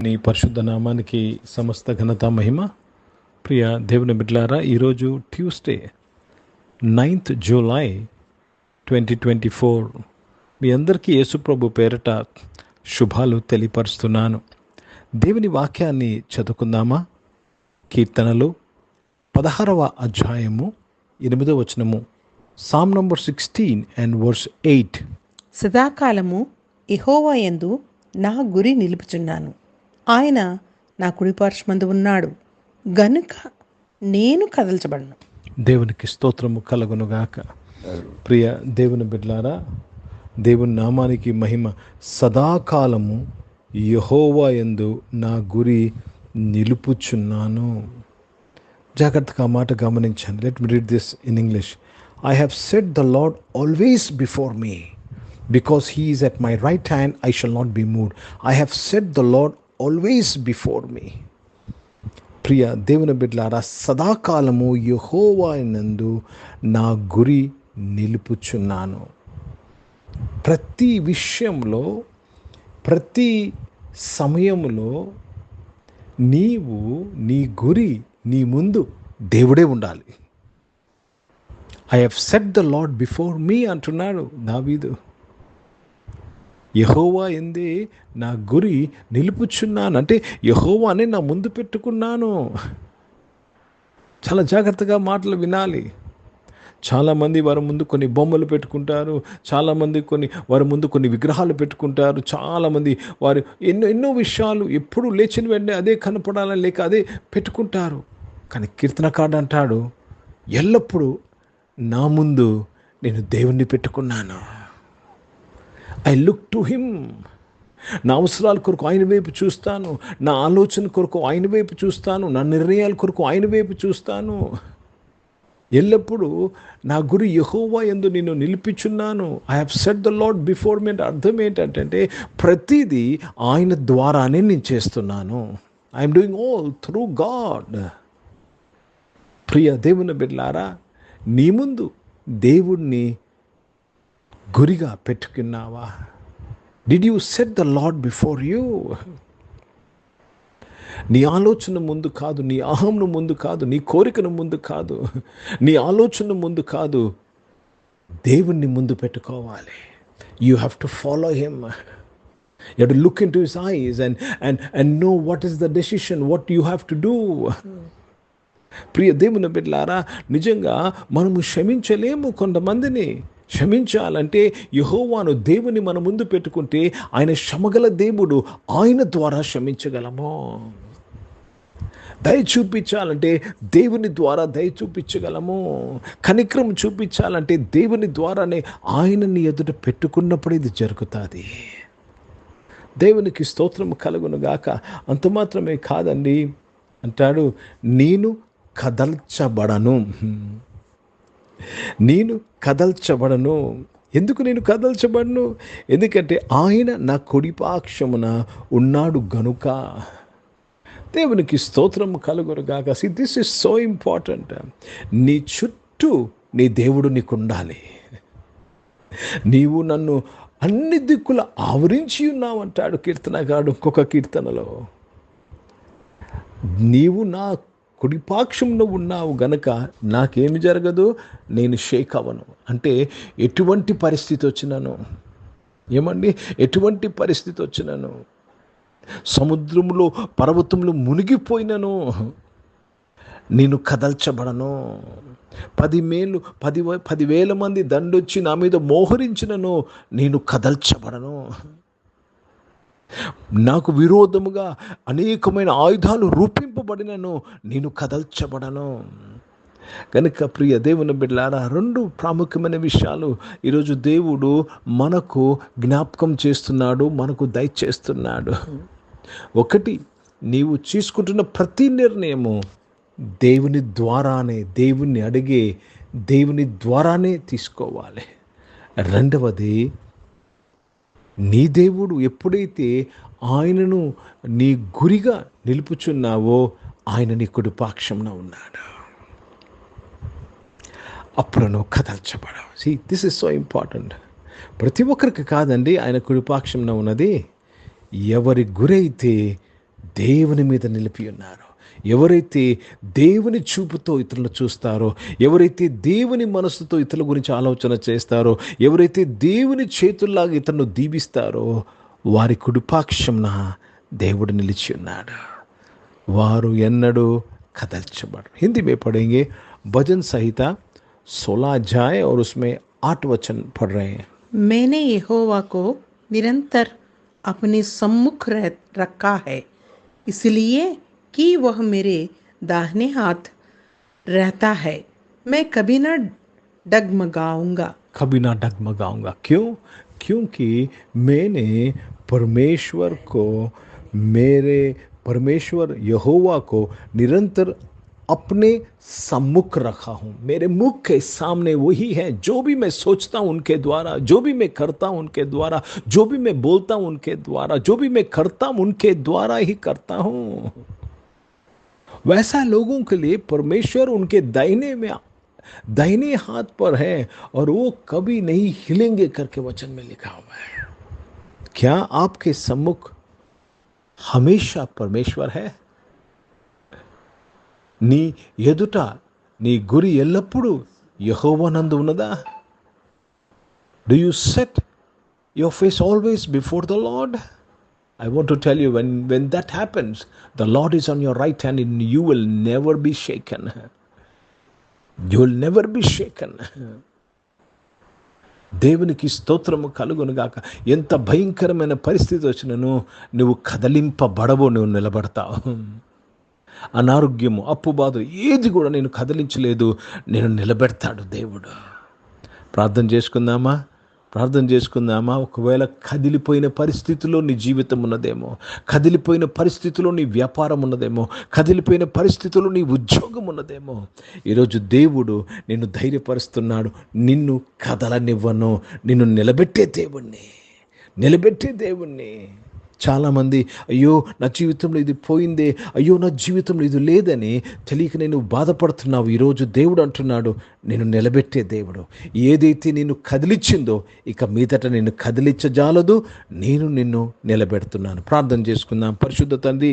నీ పరిశుద్ధ నామానికి సమస్త ఘనత మహిమ. ప్రియ దేవుని బిడ్డలారా, ఈరోజు ట్యూస్డే 9th జూలై 2024. మీ అందరికీ యేసుప్రభు పేరట శుభాలు తెలియపరుస్తున్నాను. దేవుని వాక్యాన్ని చదువుకుందామా? కీర్తనలు 16వ అధ్యాయము 8వ వచనము, సామ్ నంబర్ 16 and verse 8. సదాకాలము యెహోవా యందు నా గురి నిలుపుచున్నాను, ఆయన నా కుడిపార్శ్వమందు ఉన్నాడు గనుక నేను కదల్చబడను. దేవునికి స్తోత్రము కలుగునుగాక. ప్రియ దేవుని బిడ్డలారా, దేవుని నామానికి మహిమ. సదాకాలము యెహోవా యందు నా గురి నిలుపుచున్నాను. జాగ్రత్తగా మాట గమనించండి. Let me read this in English. I have set the lord always before me, because he is at my right hand, I shall not be moved. I have set the Lord always before me. ప్రియ దేవుని బిడ్డలారా, సదాకాలము యెహోవా యందు నా గురి నిలుపుచున్నాను. ప్రతి విషయంలో, ప్రతి సమయంలో నీవు నీ గురి, నీ ముందు దేవుడే ఉండాలి. I have set the lord before మీ అంటున్నాడు దావీదు. యెహోవా ఎందే నా గురి నిలుపుచున్నాను అంటే యెహోవానే నా ముందు పెట్టుకున్నాను. చాలా జాగ్రత్తగా మాటలు వినాలి. చాలామంది వారి ముందు కొన్ని బొమ్మలు పెట్టుకుంటారు, చాలామంది వారి ముందు కొన్ని విగ్రహాలు పెట్టుకుంటారు, చాలామంది వారు ఎన్నో విషయాలు ఎప్పుడు లేచిన వెంటనే అదే కనపడాలని లేక అదే పెట్టుకుంటారు. కానీ కీర్తనకారుడు అంటాడు, ఎల్లప్పుడూ నా ముందు నేను దేవుణ్ణి పెట్టుకున్నాను. I look to him. నా అవసరాల కొరకు ఆయన వైపు చూస్తాను, నా ఆలోచన కొరకు ఆయన వైపు చూస్తాను, నా నిర్ణయాల కొరకు ఆయన వైపు చూస్తాను. ఎల్లప్పుడూ నా గురి యెహోవా యందు నేను నిలిపించున్నాను. I have set the lord before me అంటే అర్థం ఏంటంటే ప్రతిదీ ఆయన ద్వారానే నేను చేస్తున్నాను. I'm doing all through God. ప్రియ దేవుని బిడ్డలారా, నీ ముందు దేవుణ్ణి గురిగా పెట్టుకున్నావా? Did you set the lord before you? నీ ఆలోచన ముందు కాదు, నీ అహంను ముందు కాదు, నీ కోరికను ముందు కాదు, నీ ఆలోచన ముందు కాదు, దేవుణ్ణి ముందు పెట్టుకోవాలి. You have to follow him. You have to look into his eyes and know what is the decision, what you have to do. ప్రియ దేవుని బిడ్డలారా, నిజంగా మనము క్షమించలేము. కొంతమందిని క్షమించాలంటే యెహోవాను దేవుని మన ముందు పెట్టుకుంటే ఆయన క్షమగల దేవుడు, ఆయన ద్వారా క్షమించగలము. దయ చూపించాలంటే దేవుని ద్వారా దయ చూపించగలము. కనికరం చూపించాలంటే దేవుని ద్వారానే ఆయనని ఎదుట పెట్టుకున్నప్పుడు ఇది జరుగుతుంది. దేవునికి స్తోత్రం కలుగును గాక. అంత మాత్రమే కాదండి, అంటాడు, నేను కదల్చబడను. నేను కదల్చబడను. ఎందుకు నేను కదల్చబడను? ఎందుకంటే ఆయన నా కుడిపాక్షమున ఉన్నాడు గనుక. దేవునికి స్తోత్రం కలుగునుగాక. This is so important. నీ చుట్టూ నీ దేవుడు నీకు ఉండాలి. నీవు నన్ను అన్ని దిక్కుల ఆవరించి ఉన్నావు అంటాడు కీర్తనగాడు ఇంకొక కీర్తనలో. నీవు నా కుడిపాక్షంలో ఉన్నావు గనక నాకేమి జరగదు, నేను షేక్ అవ్వను. అంటే ఎటువంటి పరిస్థితి వచ్చినాను, ఏమండి, ఎటువంటి పరిస్థితి వచ్చినాను, సముద్రంలో పర్వతంలో మునిగిపోయినను నేను కదల్చబడను. 10,000 మంది దండొచ్చి నా మీద మోహరించినను నేను కదల్చబడను. నాకు విరోధముగా అనేకమైన ఆయుధాలు రూపింపబడినను నేను కదల్చబడను. కనుక ప్రియ దేవుని బిడ్డలారా, 2 ప్రాముఖ్యమైన విషయాలు ఈరోజు దేవుడు మనకు జ్ఞాపకం చేస్తున్నాడు, మనకు దయచేస్తున్నాడు. ఒకటి, నీవు తీసుకుంటున్న ప్రతి నిర్ణయము దేవుని ద్వారానే, దేవుణ్ణి అడిగే దేవుని ద్వారానే తీసుకోవాలి. రెండవది, నీ దేవుడు ఎప్పుడైతే ఆయనను నీ గురిగా నిలుపుచున్నావో ఆయన నీ కుడిపాక్షంన ఉన్నాడు. అప్పుడు నువ్వు కదల్చబడవు. This is so important. ప్రతి ఒక్కరికి కాదండి ఆయన కుడిపాక్షంలో ఉన్నది. ఎవరి గురైతే దేవుని మీద నిలిపి ఉన్నారు, ఎవరైతే దేవుని చూపుతో ఇతరులను చూస్తారో, ఎవరైతే దేవుని మనసుతో ఇతరుల గురించి ఆలోచన చేస్తారో, ఎవరైతే దేవుని చేతుల్లాగా ఇతరులను దీవిస్తారో, వారి కుడిపాక్షంన దేవుడు నిలిచి ఉన్నాడు. వారు ఎన్నడూ కదల్చబడరు. హింदी में पढ़ेंगे भजन संहिता 16 अध्याय और उसमें 8 वचन पढ़ रहे हैं। मैंने यहोवा को निरंतर अपने सम्मुख रखा है, इसलिए कि वह मेरे दाहिने हाथ रहता है। मैं कभी न डगमगाऊंगा। कभी ना डगमगाऊंगा। क्यों? क्योंकि मैंने परमेश्वर को, मेरे परमेश्वर यहोवा को निरंतर अपने सम्मुख रखा हूँ। मेरे मुख के सामने वही है। जो भी मैं सोचता हूँ उनके द्वारा, जो भी मैं करता हूँ उनके द्वारा, जो भी मैं बोलता हूँ उनके द्वारा, जो भी मैं करता हूँ उनके द्वारा ही करता हूँ। वैसा लोगों के लिए परमेश्वर उनके दाहिने हाथ पर है और वो कभी नहीं हिलेंगे करके वचन में लिखा हुआ है। क्या आपके सम्मुख हमेशा परमेश्वर है? నీ ఎదుట నీ గురి ఎల్లప్పుడూ యెహోవానందు ఉన్నదా? Do you set your face always before the Lord? I want to tell you, when that happens, the Lord is on your right hand and you will never be shaken. You will never be shaken. దేవునికి స్తోత్రము కలుగునుగాక. ఎంత భయంకరమైన పరిస్థితి వచ్చినను నువ్వు కదలింపబడవు, నువ్వు నిలబడతావు. అనారోగ్యము, అప్పు, బాధ ఏది కూడా నేను కదిలించలేదు, నేను నిలబెడతాడు దేవుడు. ప్రార్థన చేసుకుందామా? ఒకవేళ కదిలిపోయిన పరిస్థితిలో నీ జీవితం ఉన్నదేమో, కదిలిపోయిన పరిస్థితిలో నీ వ్యాపారం ఉన్నదేమో, కదిలిపోయిన పరిస్థితిలో నీ ఉద్యోగం ఉన్నదేమో, ఈరోజు దేవుడు నిన్ను ధైర్యపరుస్తున్నాడు. నిన్ను కదలనివ్వను, నిన్ను నిలబెట్టే దేవుణ్ణి. చాలామంది అయ్యో నా జీవితంలో ఇది పోయిందే, అయ్యో నా జీవితంలో ఇది లేదని తెలియక నేను బాధపడుతున్నావు. ఈరోజు దేవుడు అంటున్నాడు, నేను నిలబెట్టే దేవుడు. ఏదైతే నిన్ను కదిలించిందో ఇక మీదట నిన్ను కదిలించజాలదు, నేను నిన్ను నిలబెడుతున్నాను. ప్రార్థన చేసుకుందాం. పరిశుద్ధ తండ్రి,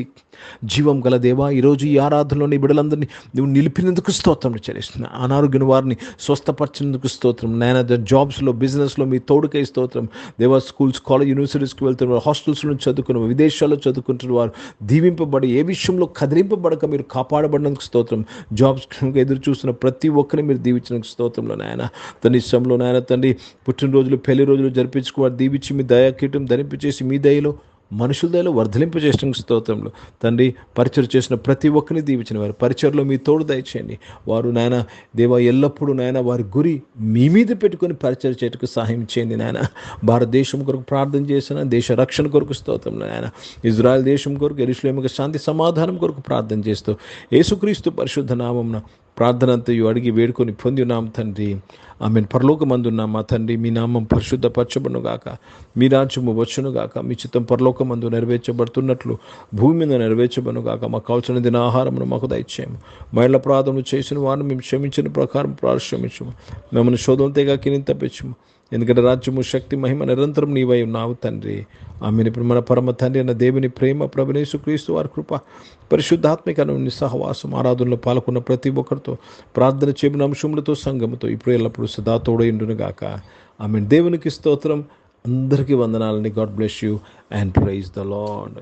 జీవం గల దేవా, ఈరోజు ఈ ఆరాధనలోని బిడ్డలందరినీ నువ్వు నిలిపినందుకు స్తోత్రం చెల్లిస్తున్నా. అనారోగ్యం వారిని స్వస్థపరిచినందుకు స్తోత్రం నాయన. జాబ్స్లో, బిజినెస్లో మీ తోడుకై స్తోత్రం దేవా. స్కూల్స్, కాలేజ్, యూనివర్సిటీస్కి వెళ్తున్నారు, హాస్టల్స్ నుంచి చదువుకున్న, విదేశాల్లో చదువుకుంటున్న వారు దీవింపబడి ఏ విషయంలో కదిలింపబడక మీరు కాపాడబడినందుకు స్తోత్రం. జాబ్స్ ఎదురు చూస్తున్న ప్రతి ఒక్కరిని మీరు దీవించినందుకు స్తోత్రంలో నాయన. తన ఇష్టంలో నాయన తండ్రి, పుట్టినరోజులు, పెళ్లి రోజులు జరిపించుకోవాలి దీవించి మీ దయాకీటం ధరింపచేసి మీ దయలో, మనుషుల దయలో వర్ధలింపచేసిన స్తోత్రంలో తండ్రి. పరిచయం చేసిన ప్రతి ఒక్కరిని దీవించిన వారు పరిచయలో మీ తోడు దయచేయండి. వారు నాయన దేవా ఎల్లప్పుడూ నాయన వారి గురి మీ మీద పెట్టుకొని పరిచయం చేయటకు సహాయం చేయండి నాయన. భారతదేశం కొరకు ప్రార్థన చేసిన, దేశ రక్షణ కొరకు స్తోత్రం నాయన. ఇజ్రాయెల్ దేశం కొరకు, యెరూషలేముకు శాంతి సమాధానం కొరకు ప్రార్థన చేస్తూ యేసుక్రీస్తు పరిశుద్ధ నామమున ప్రార్థన అంతయు అడిగి వేడుకొని పొంది ఉన్నాం తండ్రి. ఆమెన్. పరలోకమందున్న మా తండ్రి, మీ నామం పరిశుద్ధపరచబడునుగాక, మీ రాజ్యము వచ్చునుగాక, మీ చిత్తం పరలోకమందు నెరవేర్చబడుతున్నట్లు భూమి మీద నెరవేర్చబడునుగాక. మాకు కావలసిన దిన ఆహారమును మాకు దయచేయము. మహిళ అపరాధములు చేసిన వారిని మేము క్షమించిన ప్రకారం ప్రాశ్రమించము. మమ్మల్ని శోధన తెగాకిని తప్పించము. ఎందుకంటే రాజ్యము, శక్తి, మహిమ నిరంతరం నీవై ఉన్నావు తండ్రి. ఆమెను. ఇప్పుడు మన పరమ తండ్రి అన్న దేవుని ప్రేమ, ప్రభువైన యేసుక్రీస్తు వారి కృప, పరిశుద్ధాత్మిక సహవాసం, ఆరాధనలో పాల్గొన్న ప్రతి ఒక్కరితో, ప్రార్థన చేయబడిన అంశములతో, సంఘముతో ఇప్పుడు ఎల్లప్పుడూ సదా తోడైండునుగాక. ఆమెను. దేవునికి స్తోత్రం. అందరికీ వందనాలని. God bless you and praise the lord.